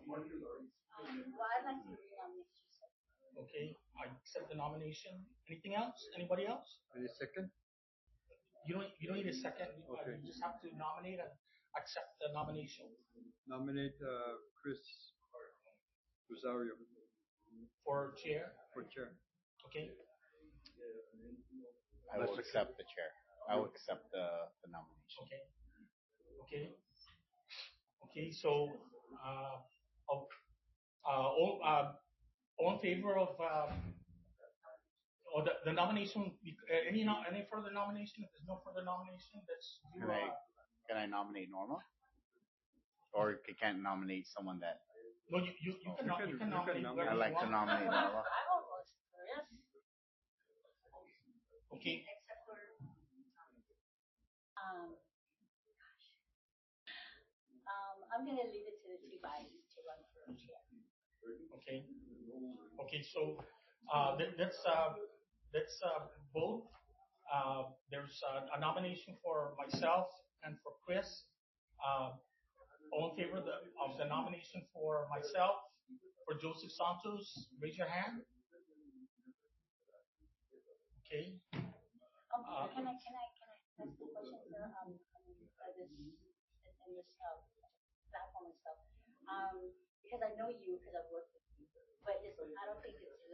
Well, I'd like to nominate you. Okay, I accept the nomination. Anything else? Anybody else? Any second? You don't need a second. Okay. You just have to nominate and accept the nomination Nominate Chris Rosario for chair. for chair. Okay. I will accept the chair. I will accept the nomination. Okay. Okay. Okay. So, of, all in favor of or the nomination? Any further nomination? If there's no further nomination, let's do. Can I nominate Norma? Or can I nominate someone that? No, you can nominate. I like to nominate Norma. I almost Chris. Okay. Except for I'm gonna leave it to the two guys to run for chair. Okay. Okay. So let's vote. There's a nomination for myself and for Chris. All in favor of the nomination for myself, for Joseph Santos, raise your hand. Okay. Can I ask the question, sir? This platform and stuff. Because I know you because I've worked with you, but I don't think it's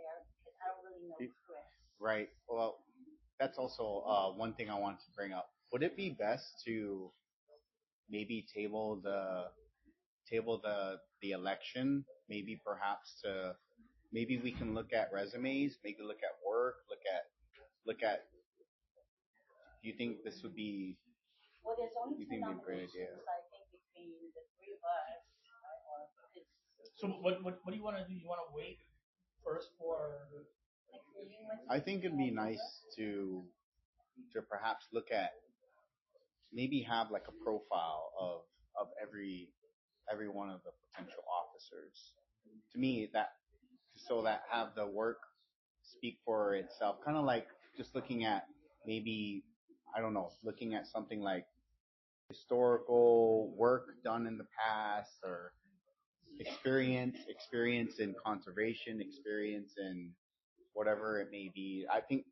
fair because I don't really know Chris. Right. Well, that's also one thing I wanted to bring up. Would it be best to maybe table the election? Maybe perhaps maybe we can look at resumes, maybe look at work, look at. Do you think this would be? Well, there's only you two think would be a great nominations, idea? I think, between the three of us. So what do you want to do? You want to wait first for? I think it'd be nice to perhaps look at maybe have like a profile of every one of the potential officers. To me, that so that have the work speak for itself. Kind of like just looking at maybe I don't know, looking at something like historical work done in the past or experience in conservation, experience in whatever it may be. I think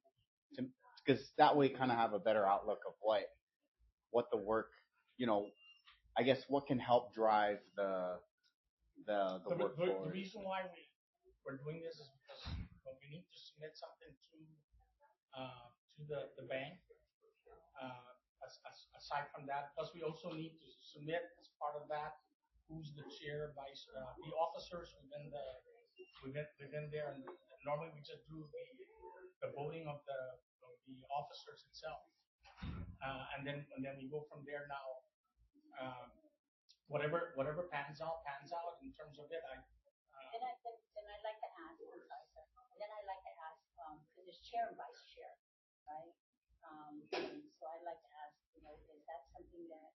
because that way kind of have a better outlook of what the work, I guess what can help drive the work forward. The reason why we're doing this is because we need to submit something to the bank. Aside from that, plus we also need to submit as part of that who's the chair, vice, the officers within there, and normally we just do the voting of the officers itself, and then we go from there. Now, whatever pans out in terms of it. Then I'd like to ask. I'm sorry, sir. Then I'd like to ask because there's chair and vice chair, right? So I'd like to ask, is that something that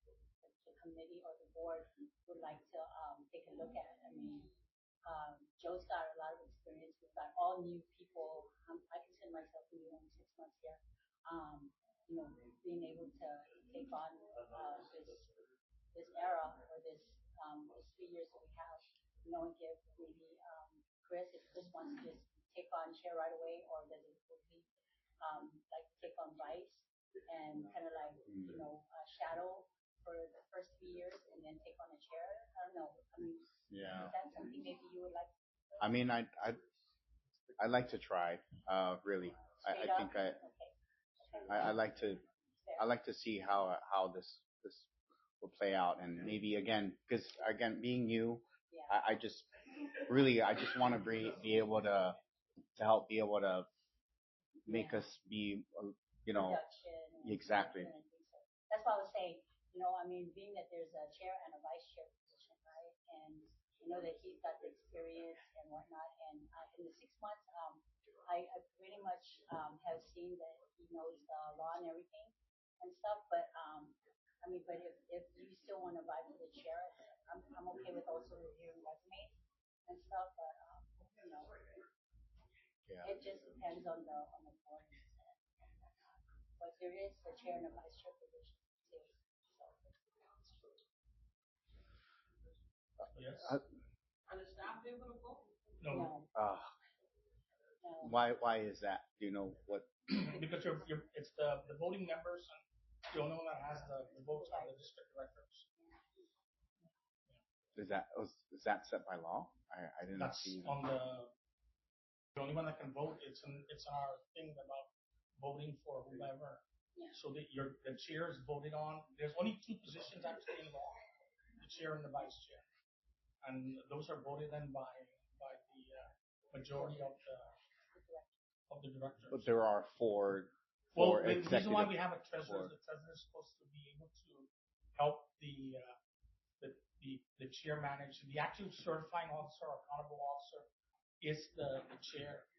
the committee or the board would like to take a look at? I mean, Joe's got a lot of experience. We've got all new people. I consider myself new, only 6 months here. Being able to take on this era or this 3 years that we have, and give maybe Chris, if Chris wants to just take on chair right away, or does it would he like to take on vice and kind of like shadow for the first 3 years and then take on a chair? I don't know. I mean, yeah. Is that something maybe you would like to do? I mean, I'd like to try. Really, I think I like to see how this will play out, and maybe again, because again, being new, I just want to be able to help be able to make us be, exactly. That's why I was saying, I mean, being that there's a chair and a vice chair position, right? And I know that he's got the experience and whatnot. And in the 6 months, I pretty much have seen that he knows the law and everything and stuff. But I mean, but if you still want to vie for the chair, I'm okay with also reviewing resumes and stuff. But it just depends on the board. But there is a chair and a vice chair position too. Yes. No, No, Uh, no. why is that? Do you know what because it's the voting members and the only one that has the votes are the district directors. is that set by law? I didn't That's see. on the only one that can vote. It's our thing about voting for whoever. Yeah. So that the chair is voted on. There's only two positions actually in law: the chair and the vice chair, and those are voted in by the majority of the directors. But there are four Well, the executive. reason why we have a treasurer is the treasurer is supposed to be able to help the chair manage. The actual certifying officer or accountable officer is the chair.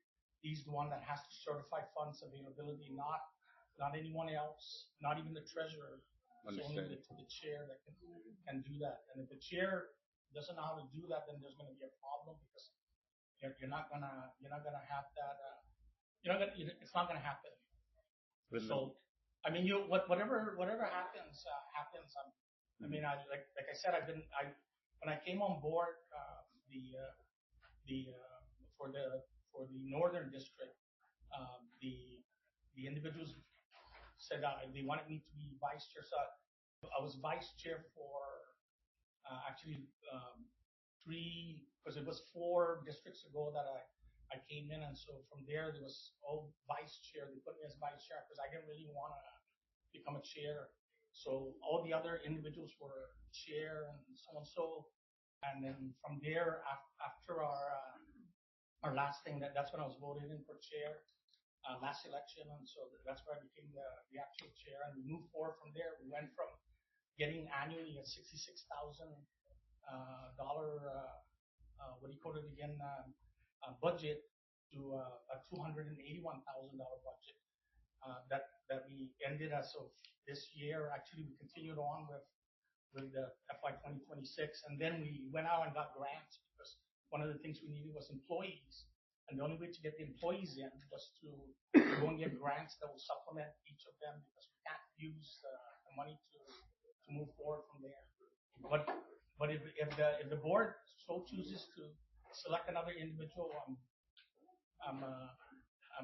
He's the one that has to certify funds availability, not anyone else, not even the treasurer. It's only the chair that can do that. And if the chair doesn't know how to do that, then there's going to be a problem because you're not gonna have that. It's not gonna happen. So, I mean, whatever happens happens. I mean, like I said, when I came on board for the northern district, the individuals said they wanted me to be vice chair. So I was vice chair for actually because it was 4 districts ago that I came in, and so from there was all vice chair. They put me as vice chair because I didn't really want to become a chair. So all the other individuals were chair and so on. And then from there, after our last thing, that's when I was voted in for chair last election, and so that's where I became the actual chair. And we moved forward from there. We went from getting annually a $66,000 what do you call it again, budget to a $281,000 budget that we ended as of this year. Actually, we continued on with the FY 2026, and then we went out and got grants because one of the things we needed was employees, and the only way to get the employees in was to go and get grants that will supplement each of them because we can't use the money to move forward from there. But if the board so chooses to select another individual, I'm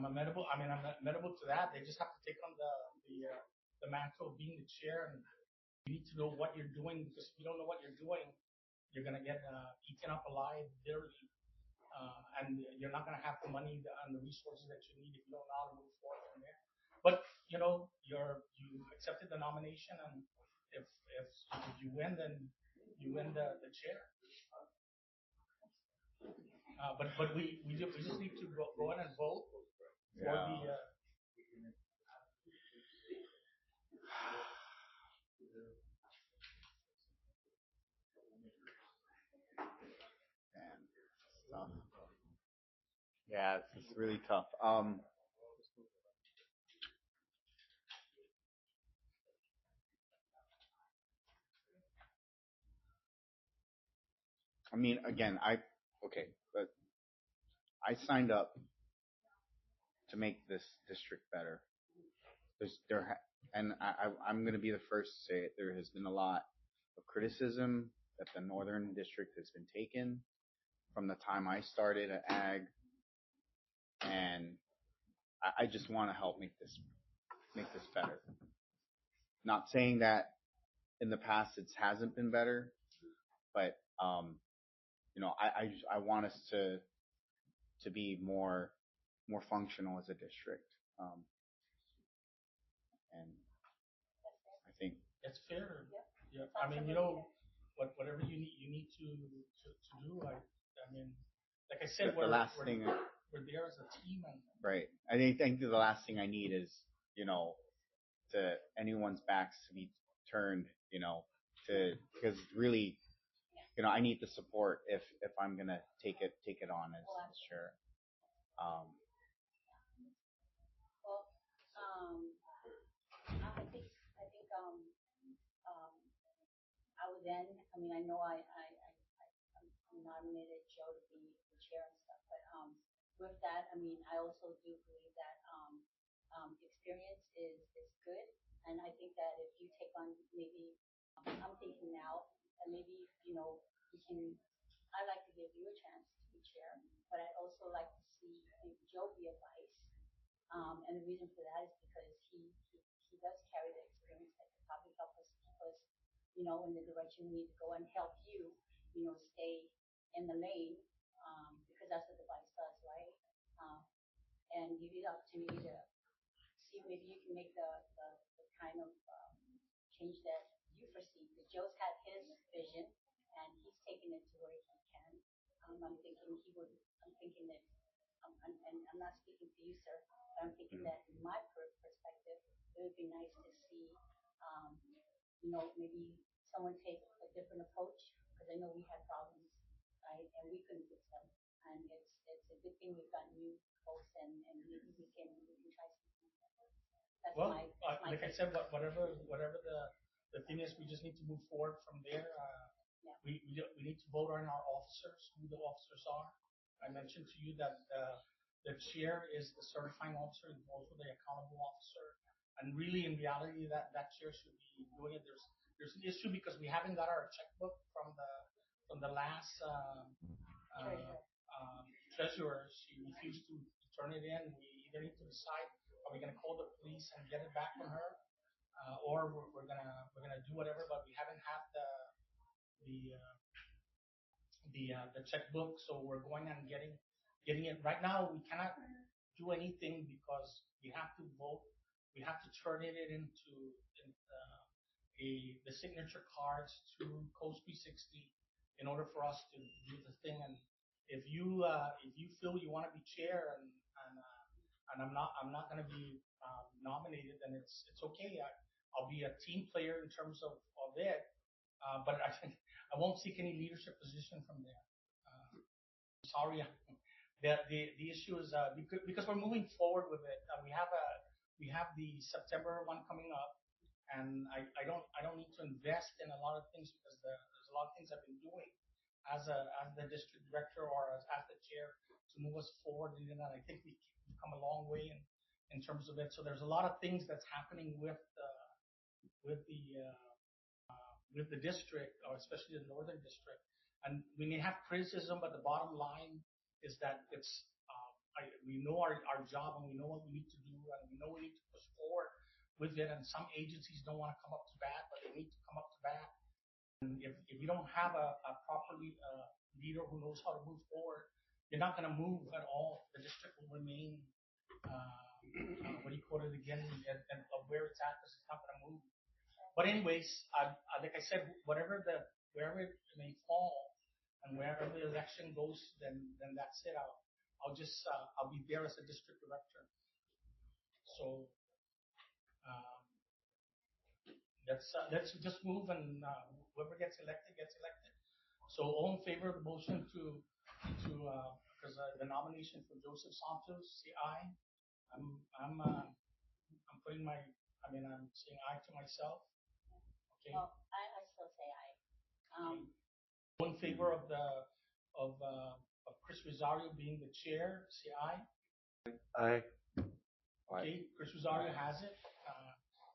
amenable. I mean, I'm amenable to that. They just have to take on the mantle of being the chair, and you need to know what you're doing because if you don't know what you're doing, you're gonna get eaten up alive, literally, and you're not gonna have the money and the resources that you need if you don't know how to move forward from there. But you accepted the nomination, and if you win, then you win the chair. But we just need to go in and vote for the. Tough. Yeah, it's really tough. I mean, again, but I signed up to make this district better. I'm going to be the first to say it. There has been a lot of criticism that the northern district has been taken from the time I started at Ag, and I just want to help make this better. Not saying that in the past it hasn't been better, but I want us to be more functional as a district, and I think It's fair. Yeah. I mean, whatever you need to do. I mean, like I said, we're there as a team, and right. I think the last thing I need is to anyone's backs to be turned, because really, I need the support if I'm gonna take it on as sure. Well, I think I would then. I mean, I know I nominated Joe to be the chair and stuff, but with that, I mean, I also do believe that experience is good, and I think that if you take on maybe I'm thinking now that maybe we can I like to give you a chance to be chair, but I also like to see Joe be a vice. And the reason for that is because he does carry the experience that could probably help us keep us, in the direction we need to go and help you, stay in the lane, because that's what the vice does, right? Um, and give you the opportunity to see if maybe you can make the kind of change that you foresee. Because Joe's had his vision and he's taken it to where he can. I'm thinking he would. I'm thinking that, and I'm not speaking for you, sir, but I'm thinking that in my perspective, it would be nice to see, um, maybe someone take a different approach because I know we had problems, right, and we couldn't fix them. And it's a good thing we've got new folks, and maybe we can try something. That's Well, my like I take. said, whatever the thing is, we just need to move forward from there. Yeah. We need to vote on our officers, who the officers are. I mentioned to you that the chair is the certifying officer and also the accountable officer. And really, in reality, that chair should be doing it. There's an issue because we haven't got our checkbook from the last Treasurer. treasurer. She refused to turn it in. We either need to decide, are we going to call the police and get it back from her, or we're gonna do whatever. But we haven't had the uh, the checkbook, so we're going and getting it. Right now, we cannot do anything because we have to vote. We have to turn it into the signature cards to Code 360 in order for us to do the thing. And if you feel you want to be chair and I'm not going to be nominated, then it's okay. I'll be a team player in terms of it, but I think I won't seek any leadership position from there. Sorry, the issue is because we're moving forward with it. We have the September one coming up, and I don't need to invest in a lot of things because there's a lot of things I've been doing as the district director or as the chair to move us forward. And I think we've come a long way in terms of it. So there's a lot of things that's happening with the with the district, or especially the northern district. And we may have criticism, but the bottom line is that we know our job and we know what we need to do and we know we need to push forward with it. And some agencies don't want to come up to bat, but they need to come up to bat. And if you don't have a proper leader who knows how to move forward, you're not going to move at all. The district will remain, what do you call it again, and where it's at, because it's not going to move. But anyways, like I said, wherever it may fall, and wherever the election goes, then that's it. I'll be there as a district director. So let's just move, and whoever gets elected gets elected. So all in favor of the motion to because the nomination for Joseph Santos, say aye. I'm putting I'm saying aye to myself. Okay. Well, I still say aye. All in favor of Chris Rosario being the chair, say aye. Aye. Okay, Chris Rosario has it.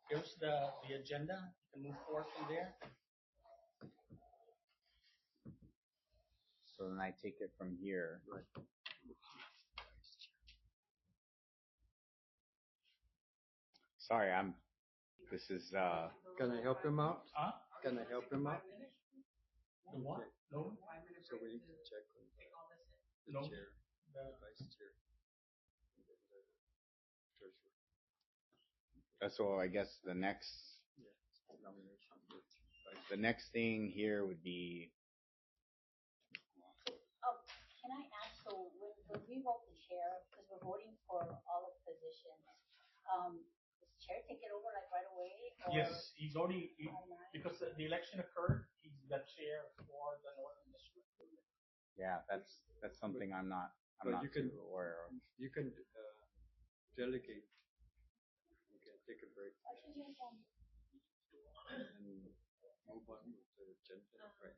Here's the agenda. You can move forward from there. So then I take it from here. Sorry, this is, Can I help him out? Huh? Can I help him out? The what? No. So we need to check on the No. chair, the vice chair, and then the treasurer. so I guess the next Yeah, nomination for vice. the next thing here would be, Oh, can I ask, so when we vote the chair, because we're voting for all the positions, does the chair take it over like right away? Or Yes, he's already automatic? because the election occurred. He's the chair for the Northern District. yeah, that's something I'm not You can too aware of. you can delegate. You can take a break and move on with the agenda. Right.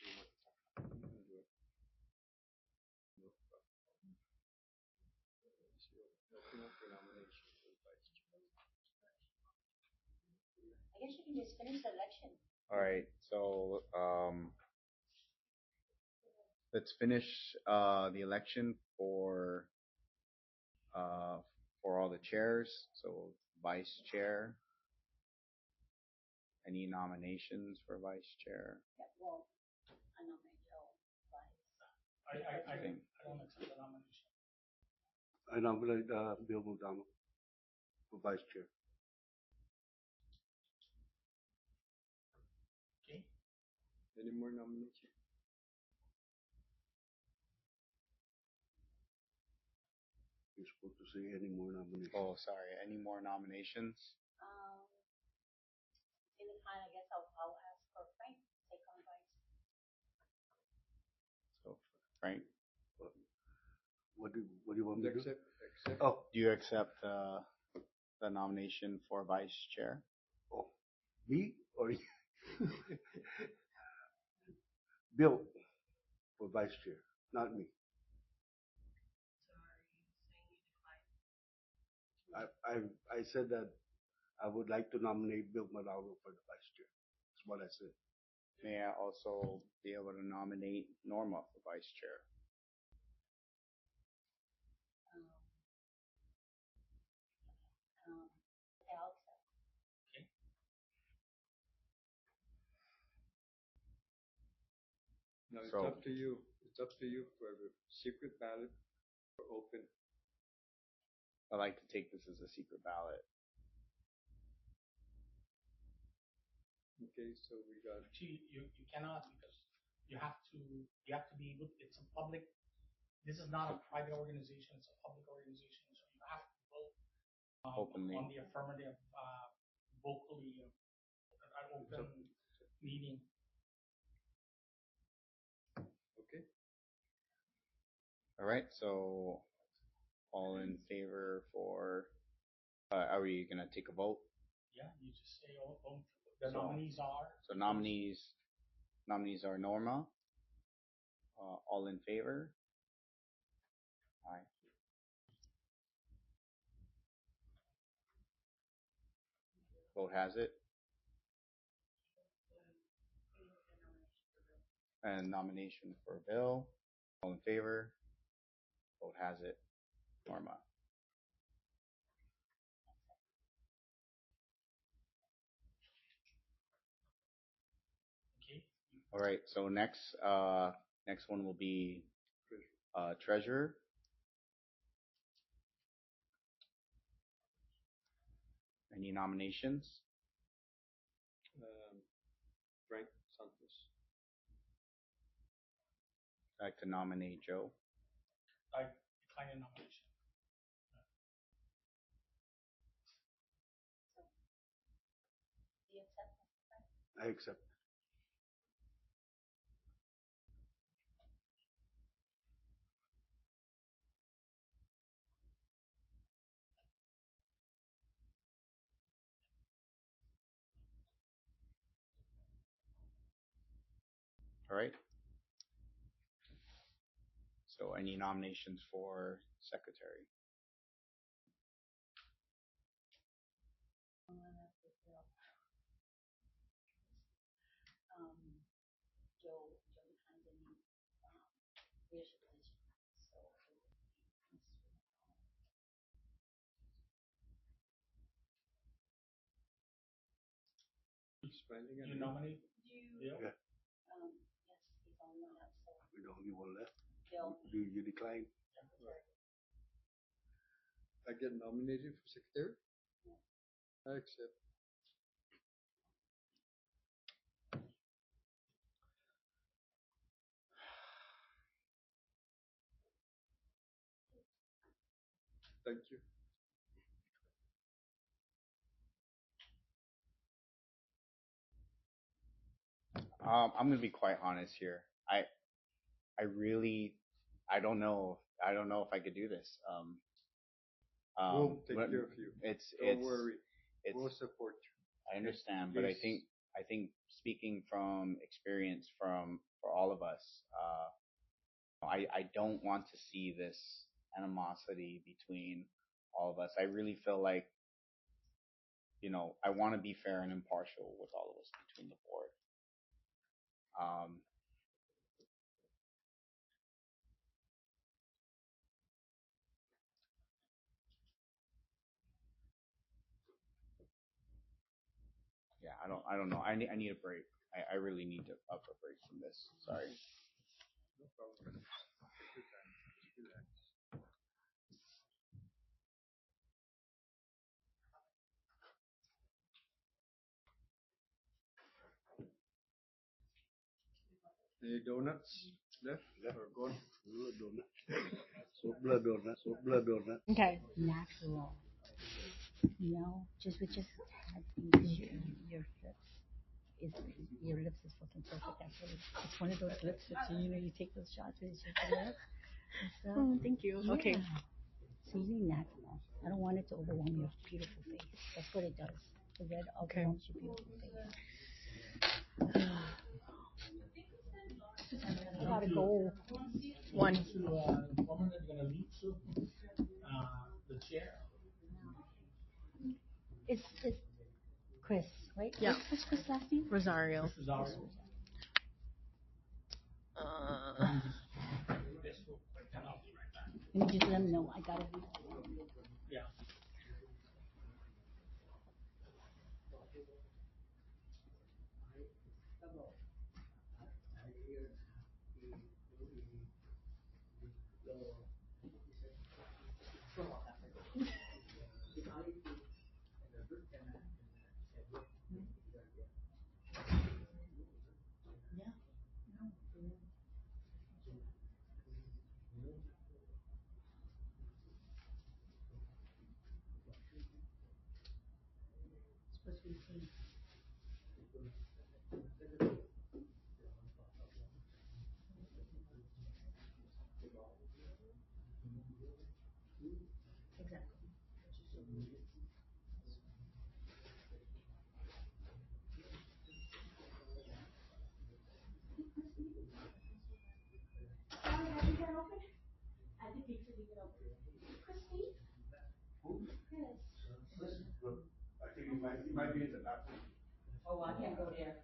You can do it. No problem. So open up the nomination for the vice chair. I guess you can just finish the election. All right, so let's finish the election uh, for all the chairs. So vice chair. Any nominations for vice chair? Yeah, well, I nominate Joe, vice. I think. don't accept the nomination. I nominate Bill McDonald for vice chair. Okay. Any more nominations? You're supposed to say any more nominations. Oh, sorry. Any more nominations? In the kind, I guess I'll ask for Frank to take on vice. So Frank, What do you want me to do? accept. Oh, do you accept the nomination for vice chair? Oh, me or you? Bill for vice chair, not me. I said that I would like to nominate Bill McDonald for the vice chair. That's what I said. May I also be able to nominate Norma for vice chair? I'll accept. Okay. No, it's So- up to you. It's up to you for the secret ballot or open. I'd like to take this as a secret ballot. Okay, so we got Actually, you cannot, because you have to be able. It's a public. This is not a private organization. It's a public organization, so you have to vote Openly. on the affirmative, vocally, an open meeting. okay. All right. So all in favor for? Are we gonna take a vote? Yeah, you just say the So- nominees are. So nominees are Norma. All in favor? Aye. Vote has it. And nomination for Bill. All in favor? Vote has it. Norma. Okay. All right. So next one will be treasurer. Any nominations? Frank Santos. I'd like to nominate Joe. I decline the nomination. Do you accept? I accept. All right. So any nominations for secretary? Joe declines any leadership position, so Spending You nominate Bill? Yeah. yes, he's on that. So We're the only one left. Bill, Do you decline? I get nominated for secretary? I accept. Thank you. I'm gonna be quite honest here. I really, I don't know if I could do this. We'll take but care of you. It's Don't worry. It's, We'll support you. I understand, but I think speaking from experience for all of us, I don't want to see this animosity between all of us. I really feel like, I want to be fair and impartial with all of us between the board. I don't know. I need a break. I really need to up a break from this. Sorry. No problem. Take your time. Just relax. Any donuts left or gone? Blood donut. Okay. Natural. You know, just had things. Your lips is your lips is fucking perfect. Actually, it's one of those lips that you take those shots with your lips and stuff. Oh, thank you. Yeah. Okay. So you need natural. I don't want it to overwhelm your beautiful face. That's what it does. The red overwhelms your beautiful face. I gotta go. One. To the woman that's gonna leave soon, the chair. It's Chris, right? Yeah. What's Chris' last name? Rosario. This is our. This will put that off right back. Let me just let him know I gotta leave. Yeah. You might be in the bathroom. Oh, I can't go there.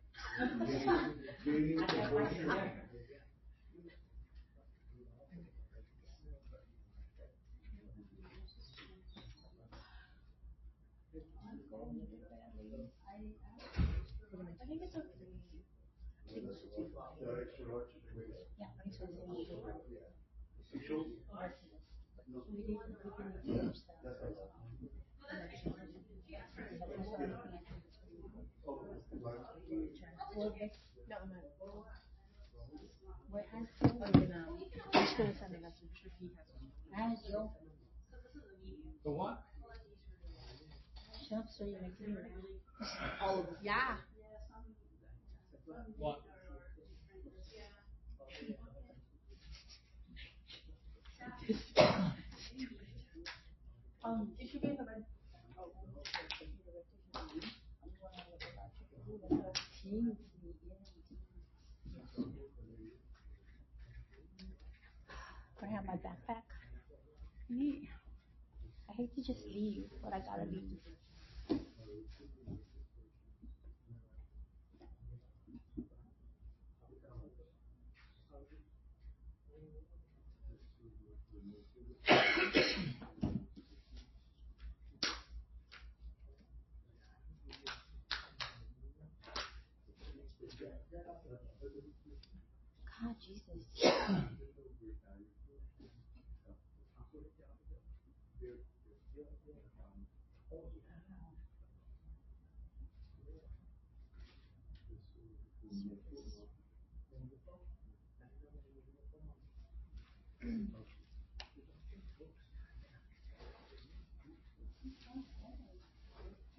The what? Shut up, so you're making me Yeah. What? It should be in the red. Can I have my backpack? Yeah. I hate to just leave, but I gotta leave. God, Jesus.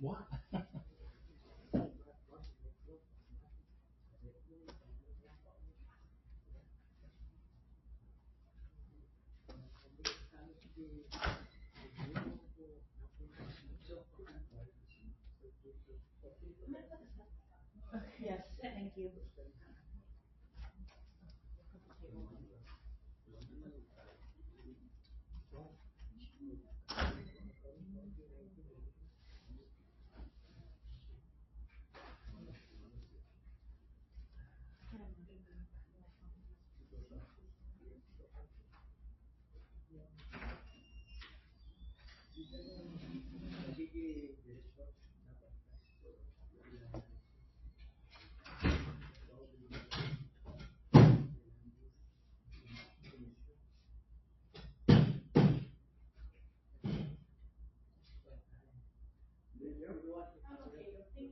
What? Yes, thank you. I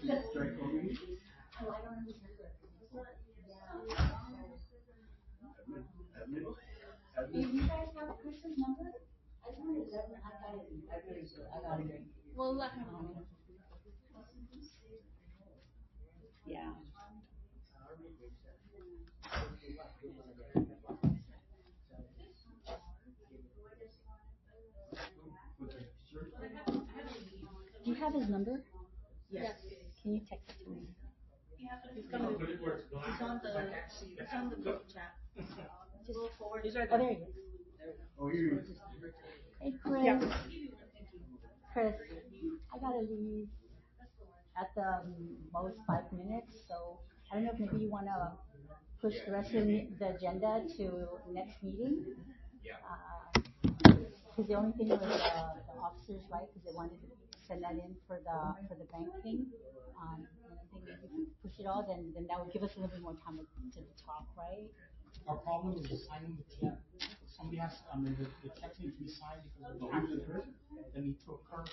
feel so crazy. Do you guys have Chris's number? I wanted to, I got it, I really do, I got it. Well, let him know. Yeah. Do you have his number? Yes. Can you text it to me? He's gonna. It's on the group chat. Just Forward. He's right Oh, there. there he is. Hey, Chris. Yeah. Chris, I gotta leave at the most 5 minutes, so I don't know if maybe you wanna push the rest of the agenda to next meeting? Cause the only thing was, the officers, right, cause they wanted to send that in for the bank thing. And I think if you push it all, then that would give us a little bit more time to talk, right? Our problem is signing the check. Somebody has, the checks need to be signed because of the actions that need to occur.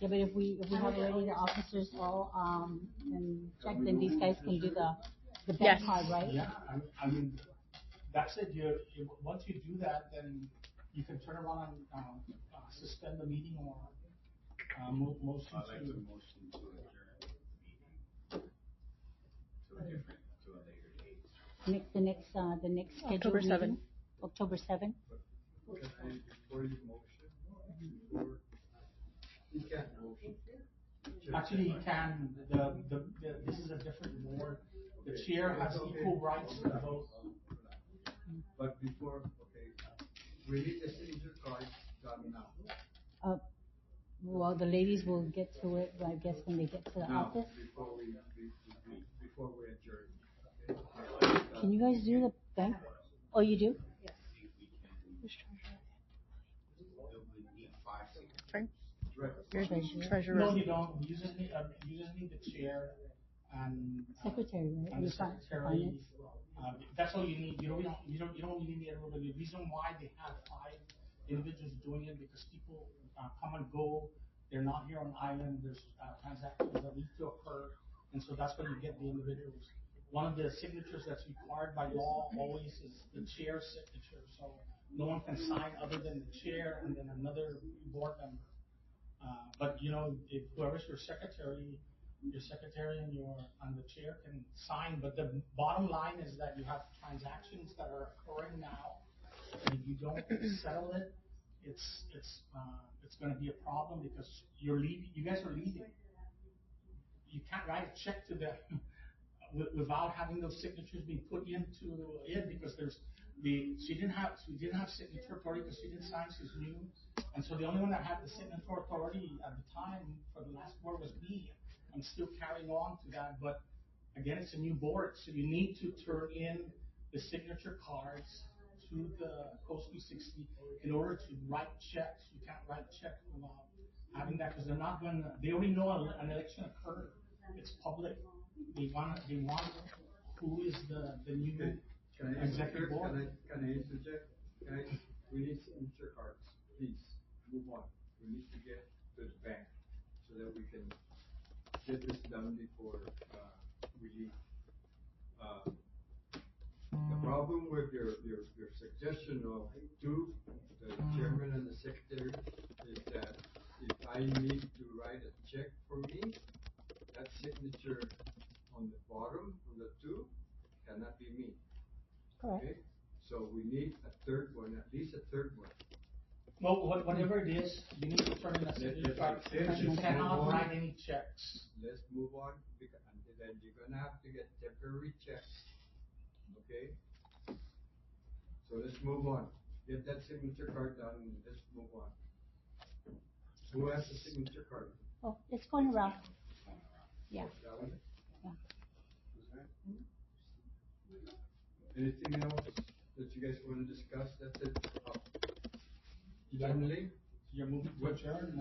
Yeah, but if we have already the officers all, and check, then these guys can do the bank Yes. card, right? Yeah, I mean, that's it. Once you do that, then you can turn around and, suspend the meeting or, motion I'd like to. to motion to adjourn the meeting to a different, to a later date. The next scheduled October 7th. meeting, October 7th. Before you motion, you can't motion. Actually, you can, this is a different board. The chair has equal rights to vote. But before, okay, we need the signature card done now. Well, the ladies will get to it, I guess, when they get to the Now, office. before we adjourn. Can you guys do the bank? Oh, you do? Frank? Right. Your treasurer. No, you don't. You just need the chair and. Secretary, right? And the Finance. secretary. That's all you need. You don't really need everybody. The reason why they have 5 individuals doing it because people come and go. They're not here on island. There's transactions that need to occur, and so that's why you get the individuals. One of the signatures that's required by law always is the chair's signature. So no one can sign other than the chair and then another board member. But if whoever's your secretary and the chair can sign. But the bottom line is that you have transactions that are occurring now, and if you don't settle it, it's going to be a problem because you're leaving. You guys are leaving. You can't write a check to them without having those signatures being put into it because she didn't have signature authority because she didn't sign. She's new, and so the only one that had the signature authority at the time for the last board was me. I'm still carrying on to that, but again, it's a new board, so you need to turn in the signature cards to the Coast 360 in order to write checks. You can't write checks without having that because they're not going to. They already know an election occurred. It's public. They want who is the new executive board. Can I interject? We need signature cards. Please move on. We need to get to the bank so that we can get this done before we leave. The problem with your suggestion of two, the chairman and the secretary, is that if I need to write a check for me, that signature on the bottom, on the two, cannot be me. Correct. Okay? So we need a third one, at least a third one. Well, whatever it is, you need to turn in a signature card. You cannot write any checks. Let's move on, because and then you're gonna have to get temporary checks. Okay? So let's move on. Get that signature card done and let's move on. Who has the signature card? Oh, it's going around. Yeah. That one? Yeah. Anything else that you guys want to discuss? That's it. Finally, You're moving to adjourn.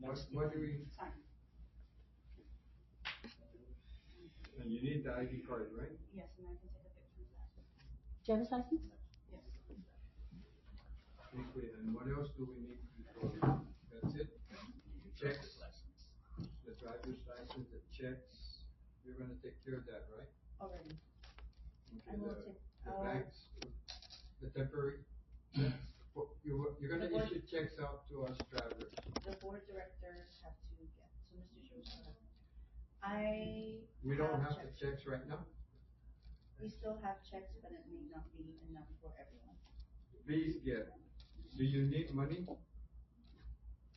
what do we? And you need the ID card, right? Yes, and I can take a picture of that. Driver's license? Yes. Okay, and what else do we need before? That's it? Checks, the driver's license, the checks. You're gonna take care of that, right? Already. Okay, I will the take- bags, the temporary checks. You're gonna issue checks out to us drivers. The board directors have to get, so Mr. Joshua, We don't have the checks. checks right now. We still have checks, but it may not be enough for everyone. Please get. Do you need money?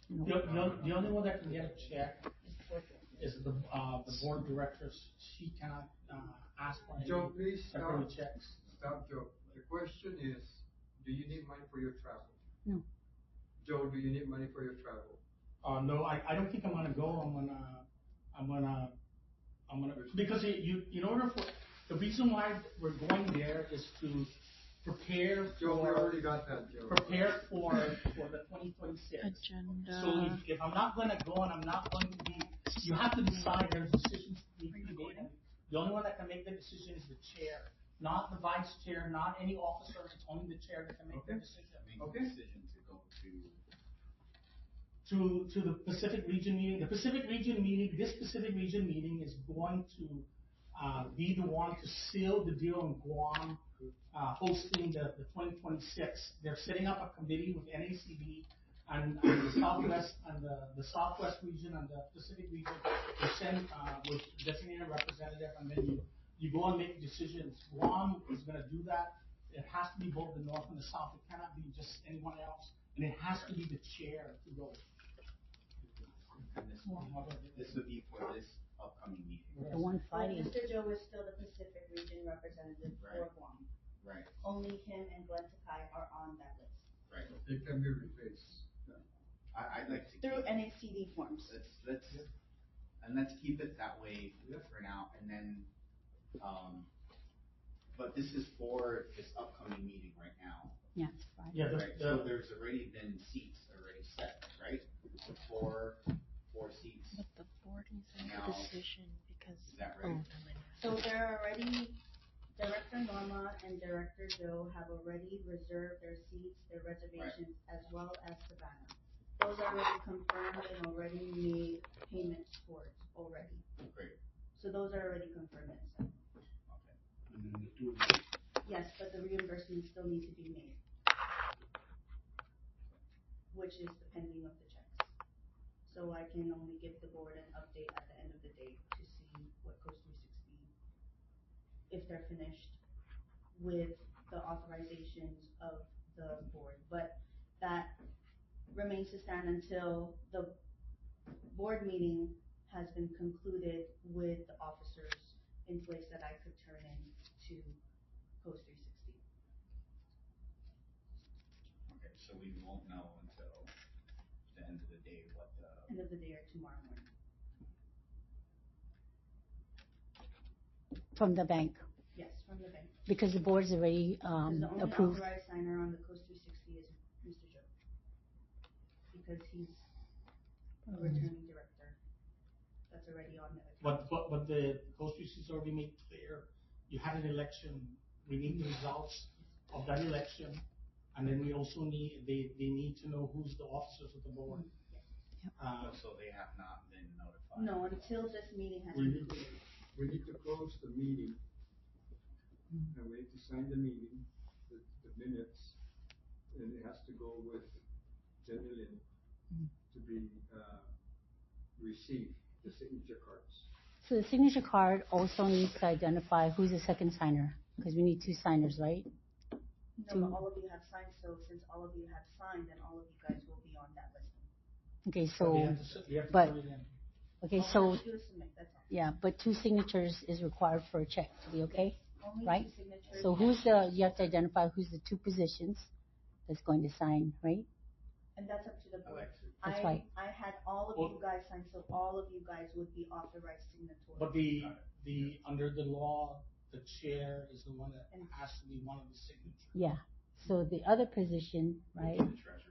The only one that can get a check It's the board director. is the board directors. She cannot ask for any Joe, please temporary stop. checks. Stop, Joe. The question is, do you need money for your travel? No. Joe, do you need money for your travel? No, I don't think I'm gonna go. I'm gonna because in order for the reason why we're going there is to prepare Joe, we for already got that, Joe. prepare for the 2026 Agenda. So if I'm not going to go and I'm not going to be, you have to decide. There's decisions to be made. And the only one that can make the decision is the chair, not the vice chair, not any officer. It's only the chair that can make the decision. Make the decision to go To the Pacific Region meeting. The Pacific Region meeting, this Pacific Region meeting is going to be the one to seal the deal in Guam, hosting the 2026. They're setting up a committee with NACD and the Southwest and the Southwest region and the Pacific region. They send with designated representative, and then you go and make decisions. Guam is going to do that. It has to be both the North and the South. It cannot be just anyone else, and it has to be the chair to go. And this would be for this upcoming meeting. The one But fighting. Mr. Joe is still the Pacific Region representative for Right. Guam. Right. Only him and Glenn Takai are on that list. Right. It can be replaced. I'd like to Through keep, NACD forms. let's keep it that way for now, and then, but this is for this upcoming meeting right now. Yeah, it's Friday. Yeah, Right, so there's already been seats already set, right? Four seats. But the board needs to make Now, a decision because. Is that right? So they're already, Director Norma and Director Joe have already reserved their seats, their reservations, as well as Savannah. Those are already confirmed and already made payments towards already. Great. So those are already confirmed and set. Okay. Yes, but the reimbursements still need to be made. Which is the pending of the checks. So I can only give the board an update at the end of the day to see what goes through 60, if they're finished with the authorizations of the board. But that remains to stand until the board meeting has been concluded with the officers in place that I could turn in to Post 360. Okay, so we won't know until the end of the day what the. End of the day or tomorrow morning. From the bank, Yes, from the bank. because the board's already Because the only approved. authorized signer on the Coast 360 is Mr. Joe. Because he's a returning director that's already on the account. But the Coast Research already made clear, you had an election, we need the results of that election, and then we also need, they need to know who's the officers of the board. So they have not been notified? No, until this meeting has We need, concluded. we need to close the meeting, and we need to sign the meeting, the minutes, and it has to go with Jenny Lynn to be, received, the signature cards. So the signature card also needs to identify who's the second signer, because we need two signers, right? No, but all of you have signed, so since all of you have signed, then all of you guys will be on that list. Okay, But so, you have to but- put it in. okay, All so, you have to do is submit, that's all. yeah, but two signatures is required for a check to be okay, Only right? two signatures. So who's the, you have to identify who's the two positions that's going to sign, right? And that's up to the board. That's right. I had all of Well- you guys sign, so all of you guys would be authorized signatories. But under the law, the chair is the one that has to be one of the signatures. Yeah, so the other position, right? The treasurer.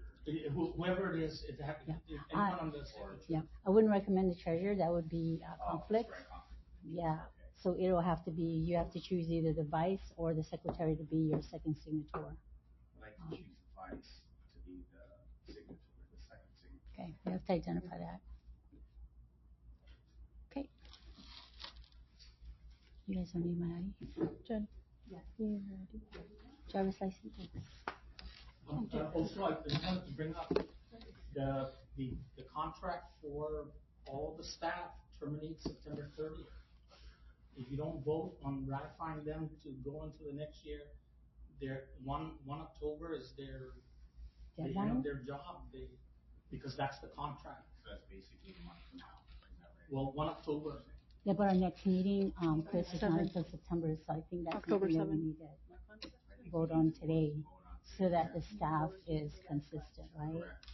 Whoever it is, it has, Yeah. anyone on the signature. Yeah, I wouldn't recommend the treasurer, that would be a conflict. Right, conflict. Yeah, so it'll have to be, you have to choose either the vice or the secretary to be your second signator. I'd like to choose the vice to be the signature, the second signature. Okay, we have to identify that. Okay. You guys don't need my ID? Jen. Yeah. You ready? Driver's license? Also, I just wanted to bring up the contract for all the staff terminates September 30th. If you don't vote on ratifying them to go into the next year, their 1 October is their, they end Deadline? their job, because that's the contract. So that's basically a month from now, is that right? Well, 1 October, Yeah, but our next meeting, Chris, is not 7th. until September, so I think that's October something that we 7th. need to vote on today, so that the staff is consistent, right? Correct.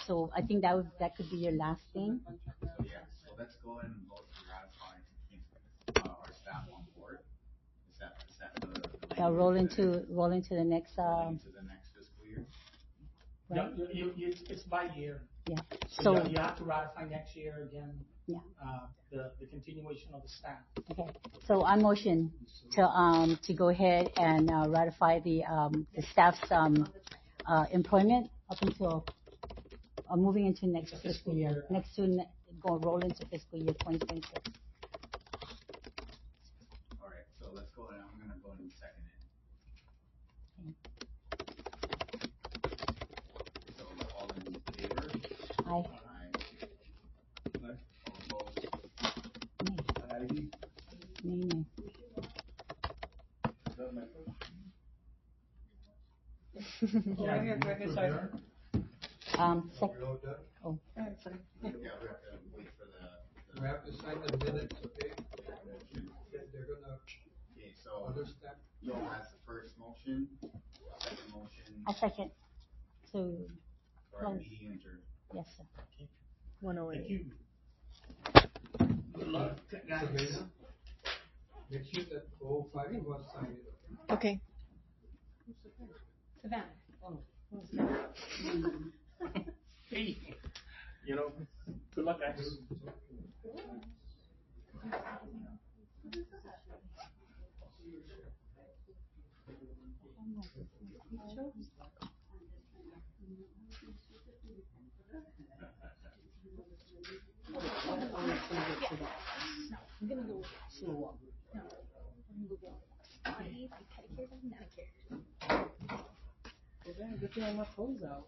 So I think that could be your last thing. So yeah, so let's go ahead and vote to ratify to keep our staff on board. Is that the? Yeah, roll into the next, Rolling into the next fiscal year? right? yeah, it's by year. Yeah. So So, you have to ratify next year again. Yeah. The continuation of the staff. okay, so I motion to go ahead and ratify the staff's employment up until moving into next fiscal year. Roll into fiscal year 2026. All right, so let's go ahead, I'm gonna go ahead and second it. So all in favor? Aye. Aye. Aye. All opposed? Nay. Nay. Is that my first? Yeah, here, go ahead, sorry. Are Second. we all done? Oh, Yeah, we have to wait for the. We have to sign the minutes, okay? They're gonna Okay, so understand. Joe has the first motion, second motion, I second. So, for meeting adjourned. yes, sir. 108. Thank you. Good luck, guys. Sabrina, make sure that 051 sign it, okay? Okay. Savannah. Hey, good luck, guys. I'm gonna go slow. No. I'm gonna go get pedicures and manicures. Good thing I'm not closed out.